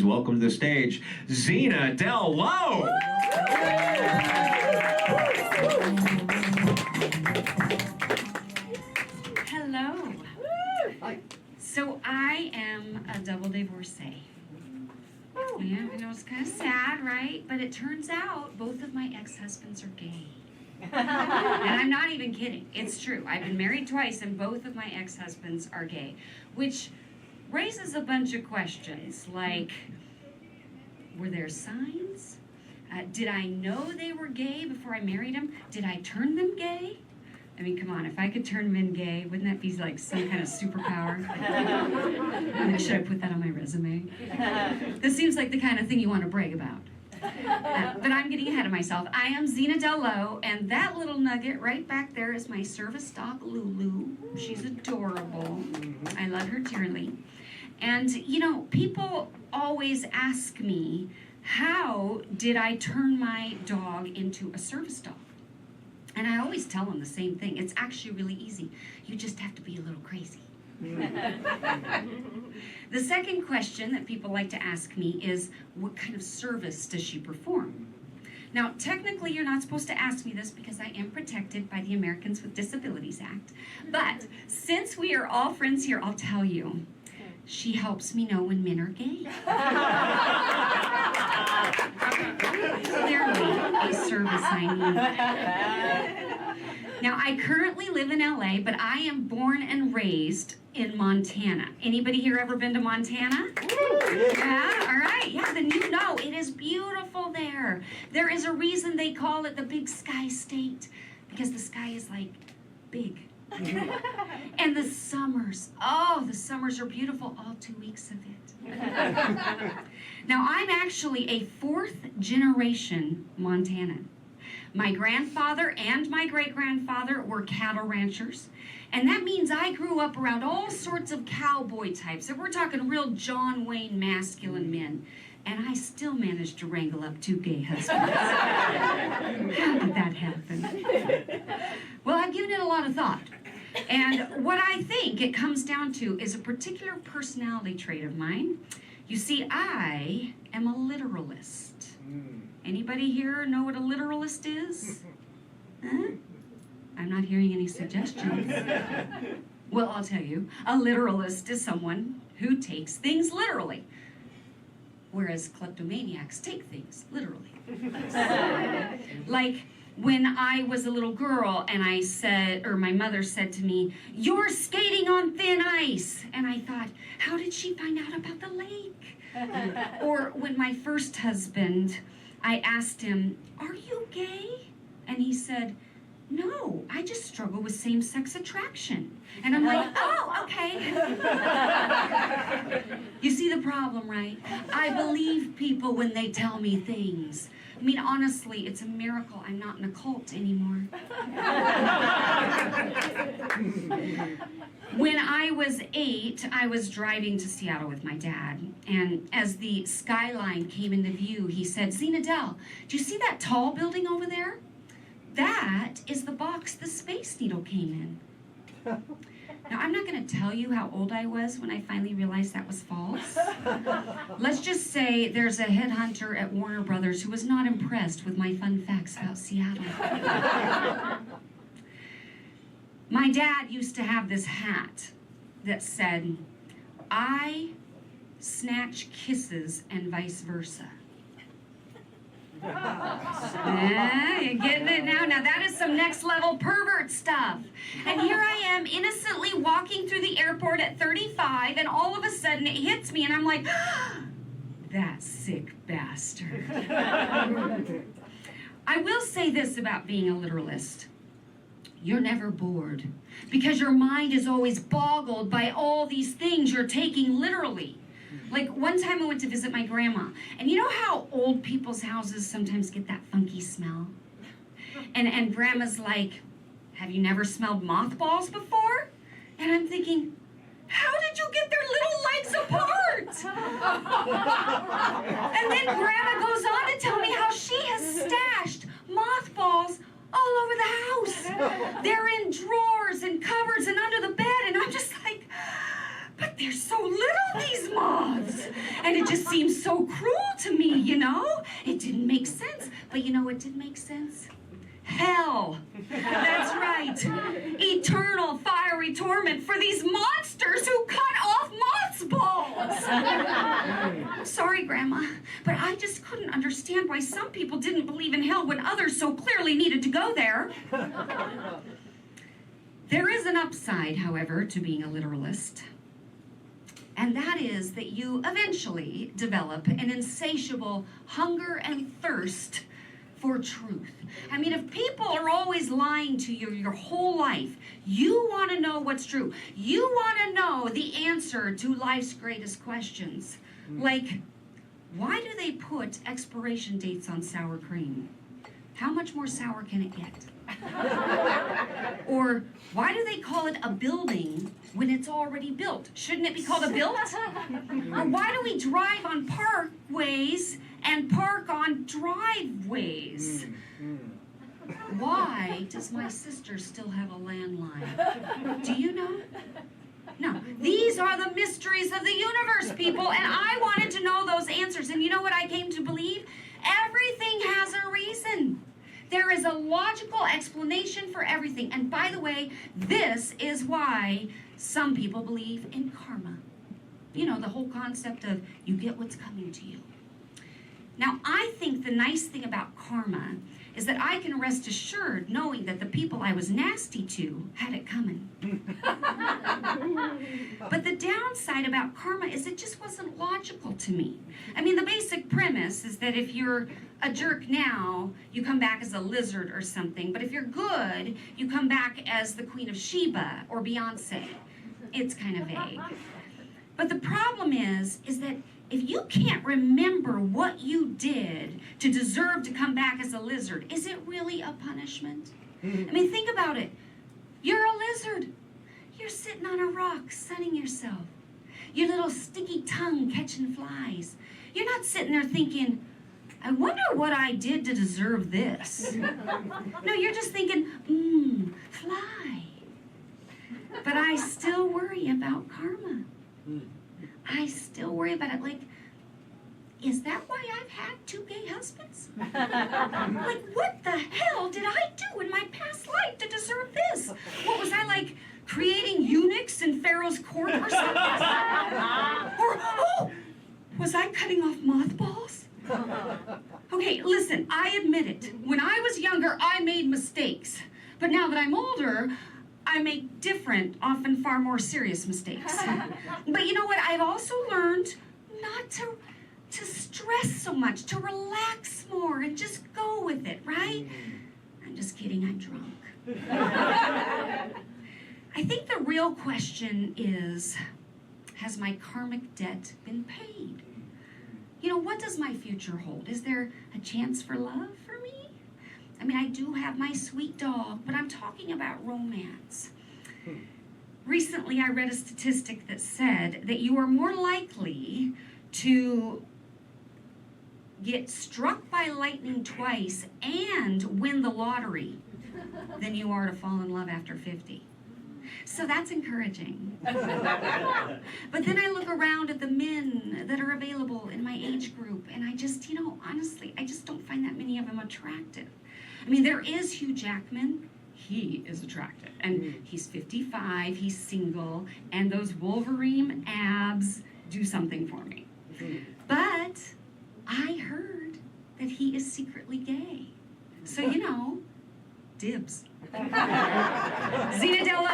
welcome to the stage, Zena Dell Lowe. Hello. So I am a double divorcee. Yeah, I know it's kind of sad, right? But it turns out both of my ex-husbands are gay. And I'm not even kidding. It's true. I've been married twice and both of my ex-husbands are gay, which raises a bunch of questions like, were there signs? Did I know they were gay before I married them? Did I turn them gay? I mean, come on, if I could turn men gay, wouldn't that be like some kind of superpower? Should I put that on my resume? This seems like the kind of thing you want to brag about. But I'm getting ahead of myself. I am Zena Dell Lowe, and that little nugget right back there is my service dog, Lulu. She's adorable. I love her dearly. And, you know, people always ask me, how did I turn my dog into a service dog? And I always tell them the same thing. It's actually really easy. You just have to be a little crazy. The second question that people like to ask me is, what kind of service does she perform? Now, technically, you're not supposed to ask me this because I am protected by the Americans with Disabilities Act. But since we are all friends here, I'll tell you. She helps me know when men are gay. Clearly, a service I need. Now, I currently live in LA, but I am born and raised in Montana. Anybody here ever been to Montana? Yeah, all right. Yeah, then you know it is beautiful there. There is a reason they call it the Big Sky State, because the sky is like big. And the summers, the summers are beautiful, all 2 weeks of it. Now, I'm actually a fourth generation Montanan. My grandfather and my great-grandfather were cattle ranchers, and that means I grew up around all sorts of cowboy types. So we're talking real John Wayne masculine men, and I still managed to wrangle up 2 gay husbands. How did that happen? Well, I've given it a lot of thought. And what I think it comes down to is a particular personality trait of mine. You see, I am a literalist. Anybody here know what a literalist is? Huh? I'm not hearing any suggestions. Well, I'll tell you. A literalist is someone who takes things literally, whereas kleptomaniacs take things literally. Like, when I was a little girl and I said, or my mother said to me, "You're skating on thin ice." And I thought, how did she find out about the lake? Or when my first husband, I asked him, "Are you gay?" And he said, "No, I just struggle with same-sex attraction." And I'm like, oh, okay. You see the problem, right? I believe people when they tell me things. I mean, honestly, it's a miracle I'm not in a cult anymore. When I was 8, I was driving to Seattle with my dad, and as the skyline came into view, he said, "Zena Dell, do you see that tall building over there? That is the box the Space Needle came in." Now, I'm not going to tell you how old I was when I finally realized that was false. Let's just say there's a headhunter at Warner Brothers who was not impressed with my fun facts about Seattle. My dad used to have this hat that said, "I snatch kisses and vice versa." Yeah, you're getting it now. Now that is some next level pervert stuff. And here I am innocently walking through the airport at 35, and all of a sudden it hits me and I'm like, that sick bastard. I will say this about being a literalist. You're never bored because your mind is always boggled by all these things you're taking literally. Like one time I went to visit my grandma, and you know how old people's houses sometimes get that funky smell? And grandma's like, "Have you never smelled mothballs before?" And I'm thinking, how did you get their little legs apart? And then grandma goes on to tell me how she has stashed mothballs all over the house. They're in drawers and cupboards and under the bed, and I'm just like, but they're so little, these moths. And it just seems so cruel to me, you know? It didn't make sense. But you know what did make sense? Hell. That's right. Eternal fiery torment for these monsters who cut off moths' balls. I'm sorry, Grandma, but I just couldn't understand why some people didn't believe in hell when others so clearly needed to go there. There is an upside, however, to being a literalist. And that is that you eventually develop an insatiable hunger and thirst for truth. I mean, if people are always lying to you your whole life, you want to know what's true. You want to know the answer to life's greatest questions. Like, why do they put expiration dates on sour cream? How much more sour can it get? Or why do they call it a building when it's already built? Shouldn't it be called a built? Or why do we drive on parkways and park on driveways? Why does my sister still have a landline? Do you know? No. These are the mysteries of the universe, people, and I wanted to know those answers. And you know what I came to believe? Everything has a reason. There is a logical explanation for everything. And by the way, this is why some people believe in karma. You know, the whole concept of you get what's coming to you. Now, I think the nice thing about karma is that I can rest assured knowing that the people I was nasty to had it coming. But the downside about karma is it just wasn't logical to me. I mean, the basic premise is that if you're a jerk now, you come back as a lizard or something. But if you're good, you come back as the Queen of Sheba or Beyonce. It's kind of vague. But the problem is that if you can't remember what you did to deserve to come back as a lizard, is it really a punishment? I mean, think about it. You're a lizard. You're sitting on a rock, sunning yourself. Your little sticky tongue catching flies. You're not sitting there thinking, I wonder what I did to deserve this. No, you're just thinking, fly. But I still worry about karma. I still worry about it. Like, is that why I've had 2 gay husbands? Like, what the hell did I do in my past life to deserve this? What was I, like, creating eunuchs in Pharaoh's court or something? Or, was I cutting off mothballs? Okay, listen, I admit it. When I was younger, I made mistakes. But now that I'm older, I make different, often far more serious mistakes. But you know what? I've also learned not to stress so much, to relax more and just go with it, right? I'm just kidding, I'm drunk. I think the real question is, has my karmic debt been paid? You know, what does my future hold? Is there a chance for love for me? I mean, I do have my sweet dog, but I'm talking about romance. Recently, I read a statistic that said that you are more likely to get struck by lightning twice and win the lottery than you are to fall in love after 50. So that's encouraging. But then I look around at the men that are available in my age group, and I just, you know, honestly, I just don't find that many of them attractive. I mean, there is Hugh Jackman. He is attractive. And he's 55, he's single, and those Wolverine abs do something for me. But I heard that he is secretly gay. So, you know, dibs. Zena Dell